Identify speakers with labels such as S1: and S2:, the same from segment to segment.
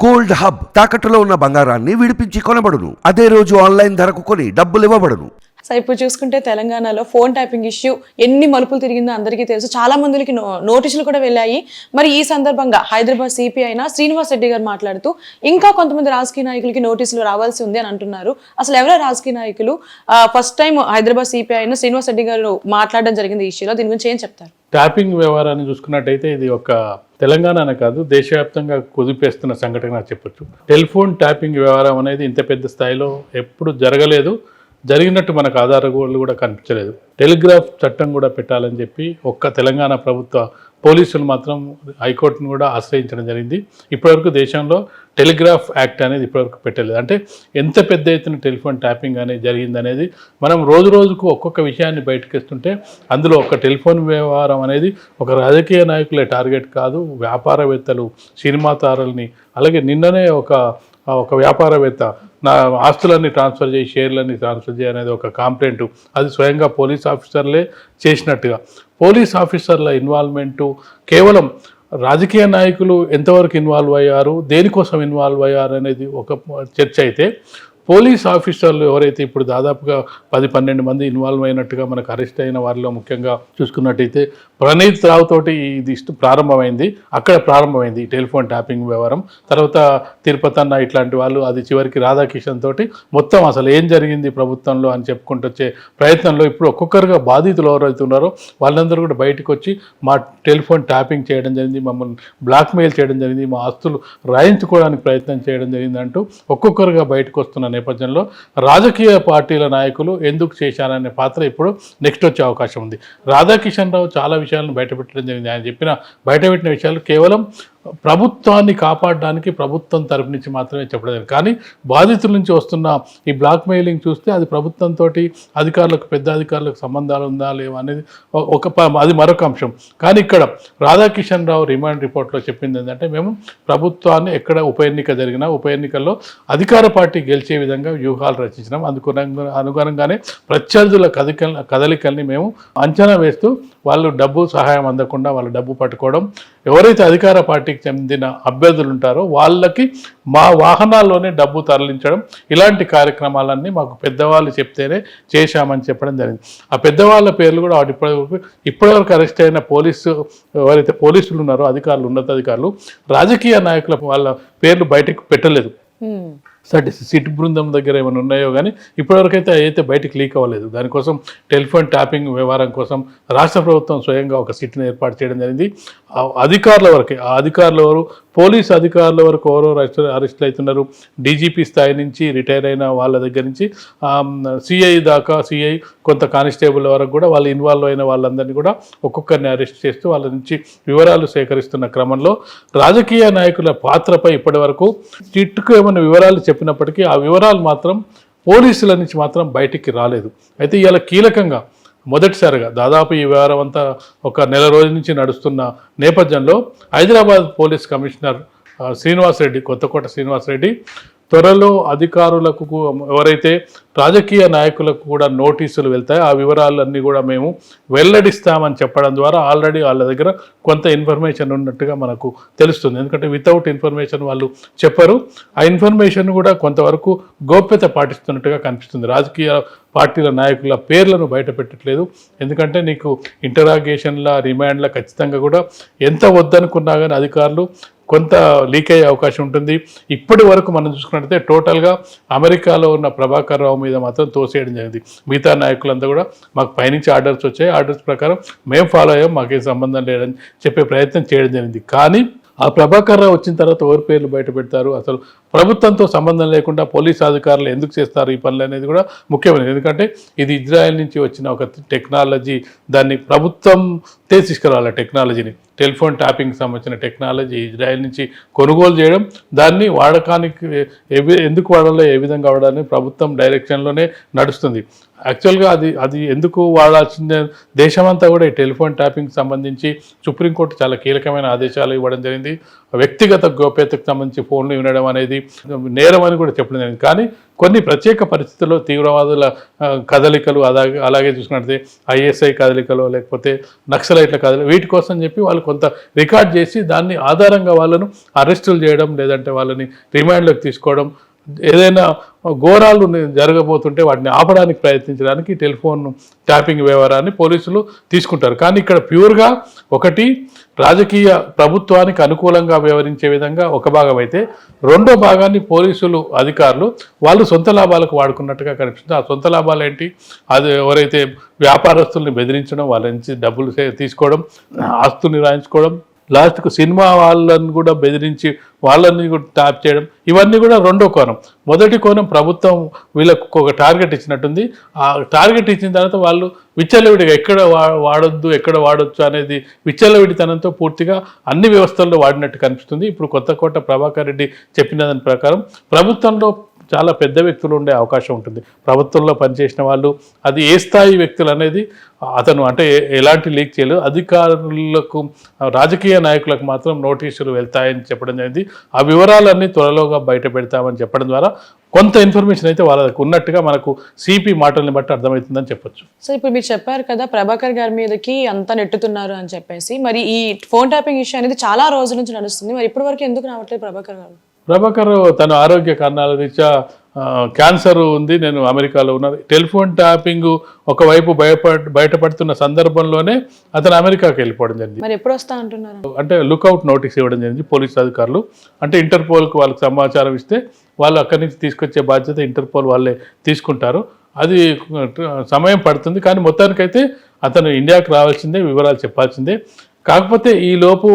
S1: Gold hub తాకట్టులో ఉన్న బంగారాన్ని విడిపించి కొనబడును. అదే రోజు ఆన్లైన్ ధరకు కొని డబ్బులు ఇవ్వబడును.
S2: సో ఇప్పుడు చూసుకుంటే తెలంగాణలో ఫోన్ ట్యాపింగ్ ఇష్యూ ఎన్ని మలుపులు తిరిగిందో అందరికీ తెలుసు. చాలా మందికి నోటీసులు కూడా వెళ్ళాయి. మరి ఈ సందర్భంగా హైదరాబాద్ సిపి అయిన శ్రీనివాస్ రెడ్డి గారు మాట్లాడుతూ ఇంకా కొంతమంది రాజకీయ నాయకులకి నోటీసులు రావాల్సి ఉంది అని అంటున్నారు. అసలు ఎవరో రాజకీయ నాయకులు? ఫస్ట్ టైం హైదరాబాద్ సిపి అయిన శ్రీనివాస్ రెడ్డి గారు మాట్లాడడం జరిగింది ఈ ఇష్యూలో. దీని గురించి ఏం చెప్తారు?
S3: ట్యాపింగ్ వ్యవహారాన్ని చూసుకున్నట్టయితే ఇది ఒక తెలంగాణనే కాదు దేశవ్యాప్తంగా కుదిపేస్తున్న సంఘటన చెప్పొచ్చు. టెలిఫోన్ ట్యాపింగ్ వ్యవహారం అనేది ఇంత పెద్ద స్థాయిలో ఎప్పుడు జరగలేదు. జరిగినట్టు మనకు ఆధారాలు కూడా కనిపించలేదు. టెలిగ్రాఫ్ చట్టం కూడా పెట్టాలని చెప్పి ఒక్క తెలంగాణ ప్రభుత్వ పోలీసులు మాత్రం హైకోర్టును కూడా ఆశ్రయించడం జరిగింది. ఇప్పటివరకు దేశంలో టెలిగ్రాఫ్ యాక్ట్ అనేది ఇప్పటివరకు పెట్టలేదు. అంటే ఎంత పెద్ద ఎత్తున టెలిఫోన్ ట్యాపింగ్ అనేది జరిగిందనేది మనం రోజు రోజుకు ఒక్కొక్క విషయాన్ని బయటకిస్తుంటే అందులో ఒక టెలిఫోన్ వ్యవహారం అనేది ఒక రాజకీయ నాయకులే టార్గెట్ కాదు, వ్యాపారవేత్తలు, సినిమా తారల్ని, అలాగే నిన్ననే ఒక వ్యాపారవేత్త నా ఆస్తులన్నీ ట్రాన్స్ఫర్ చేయి, షేర్లన్నీ ట్రాన్స్ఫర్ చేయి అనేది ఒక కంప్లైంట్. అది స్వయంగా పోలీస్ ఆఫీసర్లే చేసినట్టుగా. పోలీస్ ఆఫీసర్ల ఇన్వాల్వ్మెంటు కేవలం రాజకీయ నాయకులు ఎంతవరకు ఇన్వాల్వ్ అయ్యారు, దేనికోసం ఇన్వాల్వ్ అయ్యారు అనేది ఒక చర్చ అయితే, పోలీస్ ఆఫీసర్లు ఎవరైతే ఇప్పుడు దాదాపుగా 10-12 మంది ఇన్వాల్వ్ అయినట్టుగా మనకు అరెస్ట్ అయిన వారిలో ముఖ్యంగా చూసుకున్నట్టయితే ప్రణీత్ రావు తోటి ఇది ప్రారంభమైంది. అక్కడ ప్రారంభమైంది ఈ టెలిఫోన్ ట్యాపింగ్ వ్యవహారం. తర్వాత తిరుపతి అన్న ఇట్లాంటి వాళ్ళు, అది చివరికి రాధాకిషన్ తోటి మొత్తం అసలు ఏం జరిగింది ప్రభుత్వంలో అని చెప్పుకుంటూ వచ్చే ప్రయత్నంలో ఇప్పుడు ఒక్కొక్కరుగా బాధితులు ఎవరైతే ఉన్నారో వాళ్ళందరూ కూడా బయటకు వచ్చి మా టెలిఫోన్ ట్యాపింగ్ చేయడం జరిగింది, మమ్మల్ని బ్లాక్మెయిల్ చేయడం జరిగింది, మా ఆస్తులు రాయించుకోవడానికి ప్రయత్నం చేయడం జరిగింది అంటూ ఒక్కొక్కరుగా బయటకు వస్తున్న నేపథ్యంలో రాజకీయ పార్టీల నాయకులు ఎందుకు చేశారనే పాత్ర ఇప్పుడు నెక్స్ట్ వచ్చే అవకాశం ఉంది. రాధాకిషన్ రావు చాలా విషయాలను బయటపెట్టడం జరిగింది. ఆయన బయటపెట్టిన విషయాలు కేవలం ప్రభుత్వాన్ని కాపాడడానికి ప్రభుత్వం తరపు నుంచి మాత్రమే చెప్పడం. కానీ బాధితుల నుంచి వస్తున్న ఈ బ్లాక్ మెయిలింగ్ చూస్తే అది ప్రభుత్వంతో అధికారులకు, పెద్ద అధికారులకు సంబంధాలు ఉందా లేవా అనేది అది మరొక అంశం. కానీ ఇక్కడ రాధాకిషన్ రావు రిమాండ్ రిపోర్ట్లో చెప్పింది ఏంటంటే, మేము ప్రభుత్వాన్ని ఎక్కడ ఉప ఎన్నిక జరిగినా ఉప ఎన్నికల్లో అధికార పార్టీ గెలిచే విధంగా వ్యూహాలు రచించినాం. అనుగుణంగానే ప్రత్యర్థుల కదలికల్ని మేము అంచనా వేస్తూ వాళ్ళు డబ్బు సహాయం అందకుండా వాళ్ళ డబ్బు పట్టుకోవడం, ఎవరైతే అధికార పార్టీకి చెందిన అభ్యర్థులు ఉంటారో వాళ్ళకి మా వాహనాల్లోనే డబ్బు తరలించడం, ఇలాంటి కార్యక్రమాలన్నీ మాకు పెద్దవాళ్ళు చెప్తేనే చేశామని చెప్పడం జరిగింది. ఆ పెద్దవాళ్ళ పేర్లు కూడా ఇప్పటివరకు అరెస్ట్ అయిన ఎవరైతే పోలీసులు ఉన్నారో అధికారులు, ఉన్నతాధికారులు, రాజకీయ నాయకుల వాళ్ళ పేర్లు బయటకు పెట్టలేదు. సిట్ బృందం దగ్గర ఏమైనా ఉన్నాయో కానీ ఇప్పటివరకు అయితే బయటకు లీక్ అవ్వలేదు. దానికోసం టెలిఫోన్ ట్యాపింగ్ వ్యవహారం కోసం రాష్ట్ర ప్రభుత్వం స్వయంగా ఒక సిట్ని ఏర్పాటు చేయడం జరిగింది. అధికారుల వరకే, ఆ అధికారులు ఎవరు, పోలీస్ అధికారుల వరకు ఎవరో అరెస్టులు అవుతున్నారు. డీజీపీ స్థాయి నుంచి రిటైర్ అయిన వాళ్ళ దగ్గర నుంచి సిఐ దాకా, సిఐ కొంత కానిస్టేబుల్ వరకు కూడా వాళ్ళు ఇన్వాల్వ్ అయిన వాళ్ళందరినీ కూడా ఒక్కొక్కరిని అరెస్ట్ చేస్తూ వాళ్ళ నుంచి వివరాలు సేకరిస్తున్న క్రమంలో రాజకీయ నాయకుల పాత్రపై ఇప్పటి వరకు చిట్టుకు ఏమైనా వివరాలు చెప్పినప్పటికీ ఆ వివరాలు మాత్రం పోలీసుల నుంచి మాత్రం బయటికి రాలేదు. అయితే ఇవాళ కీలకంగా మొదటిసారిగా దాదాపు ఈ వ్యవహారం అంతా ఒక నెల రోజుల నుంచి నడుస్తున్న నేపథ్యంలో హైదరాబాద్ పోలీస్ కమిషనర్ కొత్తకోట శ్రీనివాస్ రెడ్డి త్వరలో అధికారులకు, ఎవరైతే రాజకీయ నాయకులకు కూడా నోటీసులు వెళ్తాయో ఆ వివరాలన్నీ కూడా మేము వెల్లడిస్తామని చెప్పడం ద్వారా ఆల్రెడీ వాళ్ళ దగ్గర కొంత ఇన్ఫర్మేషన్ ఉన్నట్టుగా మనకు తెలుస్తుంది. ఎందుకంటే వితౌట్ ఇన్ఫర్మేషన్ వాళ్ళు చెప్పరు. ఆ ఇన్ఫర్మేషన్ కూడా కొంతవరకు గోప్యత పాటిస్తున్నట్టుగా కనిపిస్తుంది. రాజకీయ పార్టీల నాయకుల పేర్లను బయట పెట్టట్లేదు. ఎందుకంటే నీకు ఇంటరాగేషన్ల, రిమాండ్ల ఖచ్చితంగా కూడా ఎంత వద్దనుకున్నా కానీ అధికారులు కొంత లీక్ అయ్యే అవకాశం ఉంటుంది. ఇప్పటి వరకు మనం చూసుకున్నట్టయితే టోటల్గా అమెరికాలో ఉన్న ప్రభాకర్ రావు మీద మాత్రం తోసేయడం జరిగింది. మిగతా నాయకులంతా కూడా మాకు పైనుంచి ఆర్డర్స్ వచ్చాయి, ఆర్డర్స్ ప్రకారం మేము ఫాలో అయ్యాం, మాకేం సంబంధం లేదని చెప్పే ప్రయత్నం చేయడం జరిగింది. కానీ ఆ ప్రభాకర్ రావు వచ్చిన తర్వాత ఎవరి పేర్లు బయట పెడతారు, అసలు ప్రభుత్వంతో సంబంధం లేకుండా పోలీస్ అధికారులు ఎందుకు చేస్తారు ఈ పనులు అనేది కూడా ముఖ్యమైనది. ఎందుకంటే ఇది ఇజ్రాయెల్ నుంచి వచ్చిన ఒక టెక్నాలజీ, దాన్ని ప్రభుత్వం తీసుకురావాలి. టెక్నాలజీని, టెలిఫోన్ ట్యాపింగ్కి సంబంధించిన టెక్నాలజీ ఇజ్రాయెల్ నుంచి కొనుగోలు చేయడం, దాన్ని వాడకానికి ఎందుకు వాడాలో, ఏ విధంగా వాడాలని ప్రభుత్వం డైరెక్షన్లోనే నడుస్తుంది. యాక్చువల్గా అది ఎందుకు వాడాల్సిందే, దేశమంతా కూడా ఈ టెలిఫోన్ ట్యాపింగ్కి సంబంధించి సుప్రీంకోర్టు చాలా కీలకమైన ఆదేశాలు ఇవ్వడం జరిగింది. వ్యక్తిగత గోప్యతకు సంబంధించి ఫోన్లు వినడం అనేది నేరం అని కూడా చెప్పడం జరిగింది. కానీ కొన్ని ప్రత్యేక పరిస్థితుల్లో తీవ్రవాదుల కదలికలు అలాగే చూసుకున్నట్లయితే ఐఎస్ఐ కదలికలు లేకపోతే నక్సలైట్ల కదలిక వీటి కోసం చెప్పి వాళ్ళు కొంత రికార్డ్ చేసి దాన్ని ఆధారంగా వాళ్ళను అరెస్టులు చేయడం లేదంటే వాళ్ళని రిమాండ్లోకి తీసుకోవడం ఏదైనా ఘోరాలు జరగబోతుంటే వాటిని ఆపడానికి ప్రయత్నించడానికి టెలిఫోన్ ట్యాపింగ్ వ్యవహారాన్ని పోలీసులు తీసుకుంటారు. కానీ ఇక్కడ ప్యూర్గా ఒకటి రాజకీయ ప్రభుత్వానికి అనుకూలంగా వ్యవహరించే విధంగా ఒక భాగం అయితే, రెండో భాగాన్ని పోలీసులు అధికారులు వాళ్ళు సొంత లాభాలకు వాడుకున్నట్టుగా కనిపిస్తుంది. ఆ సొంత లాభాలు ఏంటి? అది ఎవరైతే వ్యాపారస్తుల్ని బెదిరించడం, వాళ్ళ నుంచి డబ్బులు తీసుకోవడం, ఆస్తుల్ని రాయించుకోవడం, లాస్ట్కు సినిమా వాళ్ళని కూడా బెదిరించి వాళ్ళని కూడా ట్యాప్ చేయడం, ఇవన్నీ కూడా రెండో కోణం. మొదటి కోణం ప్రభుత్వం వీళ్ళకు ఒక టార్గెట్ ఇచ్చినట్టుంది. ఆ టార్గెట్ ఇచ్చిన తర్వాత వాళ్ళు విచ్చలవిడిగా ఎక్కడ వాడొద్దు ఎక్కడ వాడొచ్చు అనేది విచ్చలవిడితనంతో పూర్తిగా అన్ని వ్యవస్థల్లో వాడినట్టు కనిపిస్తుంది. ఇప్పుడు కొత్తకోట ప్రభాకర్ రెడ్డి చెప్పిన దాని ప్రకారం ప్రభుత్వంలో చాలా పెద్ద వ్యక్తులు ఉండే అవకాశం ఉంటుంది. ప్రభుత్వంలో పనిచేసిన వాళ్ళు, అది ఏ స్థాయి వ్యక్తులు అనేది అతను అంటే ఎలాంటి లీక్ చేయలేదు. అధికారులకు, రాజకీయ నాయకులకు మాత్రం నోటీసులు వెళ్తాయని చెప్పడం జరిగింది. ఆ వివరాలన్నీ త్వరలోగా బయట పెడతామని చెప్పడం ద్వారా కొంత ఇన్ఫర్మేషన్ అయితే వాళ్ళకు ఉన్నట్టుగా మనకు సిపి మాటల్ని బట్టి అర్థమవుతుందని చెప్పొచ్చు.
S2: సో ఇప్పుడు మీరు చెప్పారు కదా ప్రభాకర్ గారి మీదకి అంతా నెట్టుతున్నారు అని చెప్పేసి, మరి ఈ ఫోన్ ట్యాపింగ్ ఇష్యూ అనేది చాలా రోజుల నుంచి నడుస్తుంది. మరి ఇప్పటి వరకు ఎందుకు రావట్లేదు ప్రభాకర్ గారు?
S3: ప్రభాకర్ తన ఆరోగ్య కారణాల రీత్యా క్యాన్సర్ ఉంది, నేను అమెరికాలో ఉన్నాను. టెలిఫోన్ ట్యాపింగ్ ఒకవైపు బయటపడుతున్న సందర్భంలోనే అతను అమెరికాకి వెళ్ళిపోవడం జరిగింది.
S2: మరి ఎప్పుడు వస్తా అంటున్నారు?
S3: అంటే లుక్అవుట్ నోటీస్ ఇవ్వడం జరిగింది పోలీసు అధికారులు. అంటే ఇంటర్పోల్కి వాళ్ళకి సమాచారం ఇస్తే వాళ్ళు అక్కడి నుంచి తీసుకొచ్చే బాధ్యత ఇంటర్పోల్ వాళ్ళే తీసుకుంటారు. అది సమయం పడుతుంది. కానీ మొత్తానికైతే అతను ఇండియాకి రావాల్సిందే, వివరాలు చెప్పాల్సిందే. కాకపోతే ఈ లోపు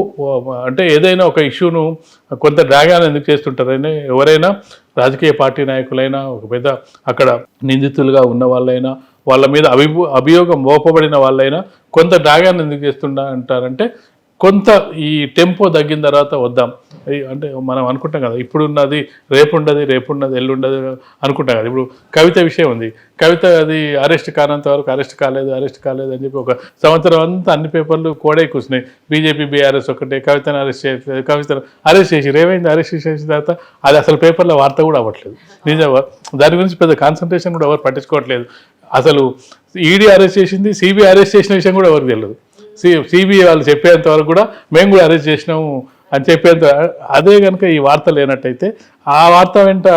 S3: అంటే ఏదైనా ఒక ఇష్యూను కొంత డ్రాగాన్ ఎందుకు చేస్తుంటారని, ఎవరైనా రాజకీయ పార్టీ నాయకులైనా, ఒక పెద్ద అక్కడ నిందితులుగా ఉన్న వాళ్ళైనా, వాళ్ళ మీద అభియోగం మోపబడిన వాళ్ళైనా కొంత డ్రాగాన్ ఎందుకు చేస్తుంటారంటే, కొంత ఈ టెంపో తగ్గిన తర్వాత వద్దాం అంటే మనం అనుకుంటాం కదా, ఇప్పుడున్నది రేపుండదు, ఎల్లుండదు అనుకుంటాం కదా. ఇప్పుడు కవిత విషయం ఉంది, కవిత అది అరెస్ట్ కానంత వరకు అరెస్ట్ కాలేదు అని చెప్పి ఒక సంవత్సరం అంతా అన్ని పేపర్లు కోడే కూర్చున్నాయి. బీజేపీ బీఆర్ఎస్ ఒకటే, కవితను అరెస్ట్ చేయట్లేదు, కవితను అరెస్ట్ చేసి ఏమైంది, అరెస్ట్ చేసిన తర్వాత అది అసలు పేపర్లో వార్త కూడా అవ్వట్లేదు. నిజంగా దాని గురించి పెద్ద కాన్సన్ట్రేషన్ కూడా ఎవరు పట్టించుకోవట్లేదు. అసలు ఈడీ అరెస్ట్ చేసింది, సిబిఐ అరెస్ట్ చేసిన విషయం కూడా ఎవరికి తెలియదు. సిబిఐ వాళ్ళు చెప్పేంత వరకు కూడా మేము కూడా అరెస్ట్ చేసినాము అని చెప్పేంత, అదే కనుక ఈ వార్త లేనట్టయితే ఆ వార్త వెంట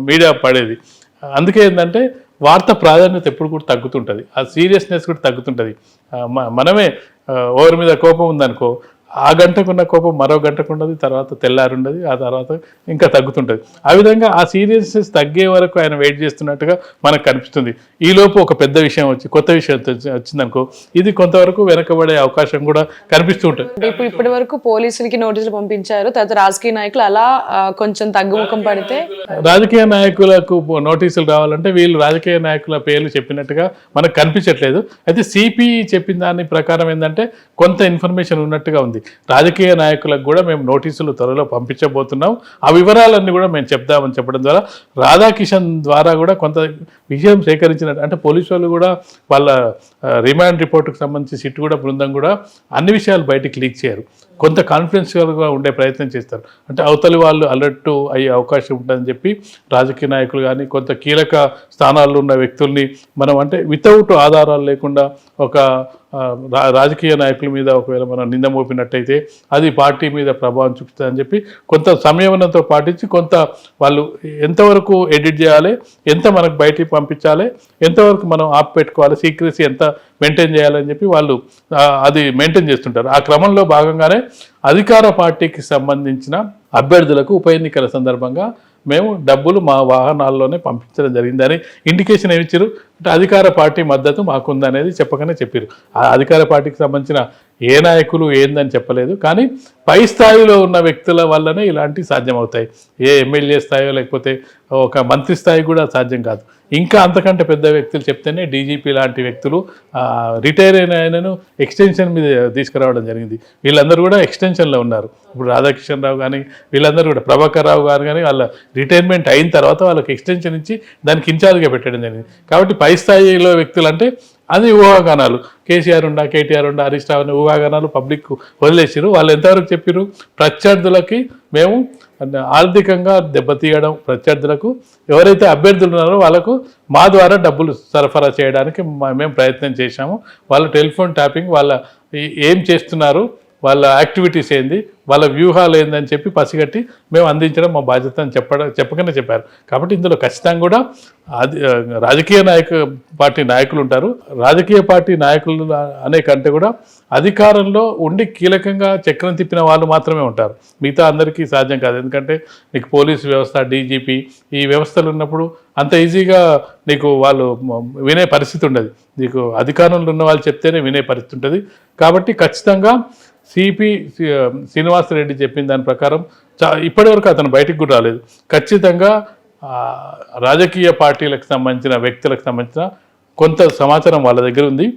S3: మీడియా పడేది. అందుకే ఏంటంటే వార్త ప్రాధాన్యత ఎప్పుడు కూడా తగ్గుతుంటుంది, ఆ సీరియస్నెస్ కూడా తగ్గుతుంటుంది. మనమే ఎవరి మీద కోపం ఉందనుకో, ఆ గంటకున్న కోపం మరో గంటకు ఉండదు, తర్వాత తెల్లారి ఉండదు, ఆ తర్వాత ఇంకా తగ్గుతుంటుంది. ఆ విధంగా ఆ సీరియస్నెస్ తగ్గే వరకు ఆయన వెయిట్ చేస్తున్నట్టుగా మనకు కనిపిస్తుంది. ఈలోపు ఒక పెద్ద విషయం కొత్త విషయం వచ్చిందనుకో, ఇది కొంతవరకు వెనకబడే అవకాశం కూడా కనిపిస్తూ ఉంటుంది.
S2: ఇప్పటి వరకు పోలీసులకి నోటీసులు పంపించారు, తర్వాత రాజకీయ నాయకులు అలా కొంచెం తగ్గుముఖం పడితే,
S3: రాజకీయ నాయకులకు నోటీసులు రావాలంటే వీళ్ళు రాజకీయ నాయకుల పేర్లు చెప్పినట్టుగా మనకు కనిపించట్లేదు. అయితే సిపి చెప్పిన దాని ప్రకారం ఏంటంటే కొంత ఇన్ఫర్మేషన్ ఉన్నట్టుగా ఉంది. రాజకీయ నాయకులకు కూడా మేము నోటీసులు త్వరలో పంపించబోతున్నాం, ఆ వివరాలన్నీ కూడా మేము చెప్దామని చెప్పడం ద్వారా రాధాకిషన్ ద్వారా కూడా కొంత విషయం సేకరించినట్టు, అంటే పోలీసు వాళ్ళు కూడా వాళ్ళ రిమాండ్ రిపోర్టుకు సంబంధించి సిట్ కూడా బృందం కూడా అన్ని విషయాలు బయటికి లీక్ చేయరు, కొంత కాన్ఫిడెన్షియల్గా ఉండే ప్రయత్నం చేస్తారు. అంటే అవతలి వాళ్ళు అలర్ట్ అయ్యే అవకాశం ఉంటుందని చెప్పి రాజకీయ నాయకులు కానీ కొంత కీలక స్థానాల్లో ఉన్న వ్యక్తుల్ని మనం అంటే వితౌట్ ఆధారాలు లేకుండా ఒక రాజకీయ నాయకుల మీద ఒకవేళ మనం నింద మోపినట్టయితే అది పార్టీ మీద ప్రభావం చూపుతుందని చెప్పి కొంత సంయమనంతో పాటించి కొంత వాళ్ళు ఎంతవరకు ఎడిట్ చేయాలి, ఎంత మనకు బయటికి పంపించాలి, ఎంతవరకు మనం ఆప్ పెట్టుకోవాలి, సీక్రెసీ ఎంత మెయింటైన్ చేయాలని చెప్పి వాళ్ళు అది మెయింటైన్ చేస్తుంటారు. ఆ క్రమంలో భాగంగానే అధికార పార్టీకి సంబంధించిన అభ్యర్థులకు ఉప ఎన్నికల సందర్భంగా మేము డబ్బులు మా వాహనాల్లోనే పంపించడం జరిగిందని ఇండికేషన్ ఏమిచ్చారు అంటే అధికార పార్టీ మద్దతు మాకుందనేది చెప్పకనే చెప్పారు. ఆ అధికార పార్టీకి సంబంధించిన ఏ నాయకులు ఏందని చెప్పలేదు, కానీ పై స్థాయిలో ఉన్న వ్యక్తుల వల్లనే ఇలాంటివి సాధ్యమవుతాయి. ఏ ఎమ్మెల్యే స్థాయో లేకపోతే ఒక మంత్రి స్థాయి కూడా సాధ్యం కాదు. ఇంకా అంతకంటే పెద్ద వ్యక్తులు చెప్తేనే డీజీపీ లాంటి వ్యక్తులు రిటైర్ అయిన ఆయనను ఎక్స్టెన్షన్ మీద తీసుకురావడం జరిగింది. వీళ్ళందరూ కూడా ఎక్స్టెన్షన్లో ఉన్నారు. ఇప్పుడు రాధాకిషన్ రావు కానీ వీళ్ళందరూ కూడా, ప్రభాకర్ రావు గారు కానీ వాళ్ళ రిటైర్మెంట్ అయిన తర్వాత వాళ్ళకి ఎక్స్టెన్షన్ ఇచ్చి దానికి ఇన్ఛార్జ్గా పెట్టడం జరిగింది. కాబట్టి పై స్థాయిలో వ్యక్తులు అంటే అది ఊహాగానాలు. కేసీఆర్ ఉండా, కేటీఆర్ ఉండా, హరీష్ రావు అనే ఊహాగానాలు పబ్లిక్ వదిలేసారు. వాళ్ళు ఎంతవరకు చెప్పారు, ప్రత్యర్థులకి మేము ఆర్థికంగా దెబ్బతీయడం, ప్రత్యర్థులకు ఎవరైతే అభ్యర్థులు ఉన్నారో వాళ్ళకు మా ద్వారా డబ్బులు సరఫరా చేయడానికి మేము ప్రయత్నం చేశాము. వాళ్ళ టెలిఫోన్ ట్యాపింగ్, వాళ్ళ ఏం చేస్తున్నారు, వాళ్ళ యాక్టివిటీస్ ఏంది, వాళ్ళ వ్యూహాలు ఏందని చెప్పి పసిగట్టి మేము అందించడం మా బాధ్యత అని చెప్పకనే చెప్పారు. కాబట్టి ఇందులో ఖచ్చితంగా కూడా అది రాజకీయ పార్టీ నాయకులు ఉంటారు. రాజకీయ పార్టీ నాయకులు అనే కంటే కూడా అధికారంలో ఉండి కీలకంగా చక్రం తిప్పిన వాళ్ళు మాత్రమే ఉంటారు. మిగతా అందరికీ సాధ్యం కాదు. ఎందుకంటే నీకు పోలీసు వ్యవస్థ, డీజీపీ ఈ వ్యవస్థలు ఉన్నప్పుడు అంత ఈజీగా నీకు వాళ్ళు వినే పరిస్థితి ఉండదు. నీకు అధికారంలో ఉన్న వాళ్ళు చెప్తేనే వినే పరిస్థితి ఉంటుంది. కాబట్టి ఖచ్చితంగా సిపి శ్రీనివాసరెడ్డి చెప్పిన దాని ప్రకారం ఇప్పటివరకు అతను బయటికి కూడా రాలేదు. ఖచ్చితంగా రాజకీయ పార్టీలకు సంబంధించిన వ్యక్తులకు సంబంధించిన కొంత సమాచారం వాళ్ళ దగ్గర ఉంది.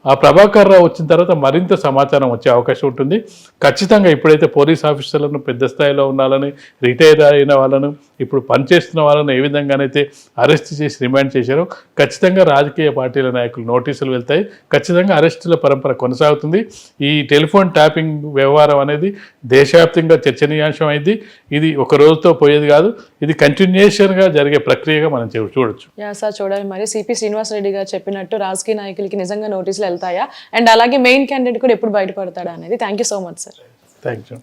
S3: ఆ ప్రభాకర్ రావు వచ్చిన తర్వాత మరింత సమాచారం వచ్చే అవకాశం ఉంటుంది. ఖచ్చితంగా ఇప్పుడైతే పోలీస్ ఆఫీసర్లను, పెద్ద స్థాయిలో ఉన్న వాళ్ళని, రిటైర్ అయిన వాళ్ళను, ఇప్పుడు పనిచేస్తున్న వాళ్ళను ఏ విధంగానైతే అరెస్ట్ చేసి రిమాండ్ చేశారో ఖచ్చితంగా రాజకీయ పార్టీల నాయకులు నోటీసులు వెళ్తాయి. ఖచ్చితంగా అరెస్టుల పరంపర కొనసాగుతుంది. ఈ టెలిఫోన్ ట్యాపింగ్ వ్యవహారం అనేది దేశవ్యాప్తంగా చర్చనీయాంశం అయింది. ఇది ఒక రోజుతో పోయేది కాదు, ఇది కంటిన్యూషన్గా జరిగే ప్రక్రియగా మనం చూడొచ్చు.
S2: యా సార్, చూడాలి. మరి సిపి శ్రీనివాసరెడ్డి గారు చెప్పినట్టు రాజకీయ నాయకులకి నిజంగా నోటీసులు వెళ్తాయా, అండ్ అలాగే మెయిన్ క్యాండిడేట్ కూడా ఎప్పుడు బయటపడతాడా అనేది. Thank you so much sir.
S3: Thank you.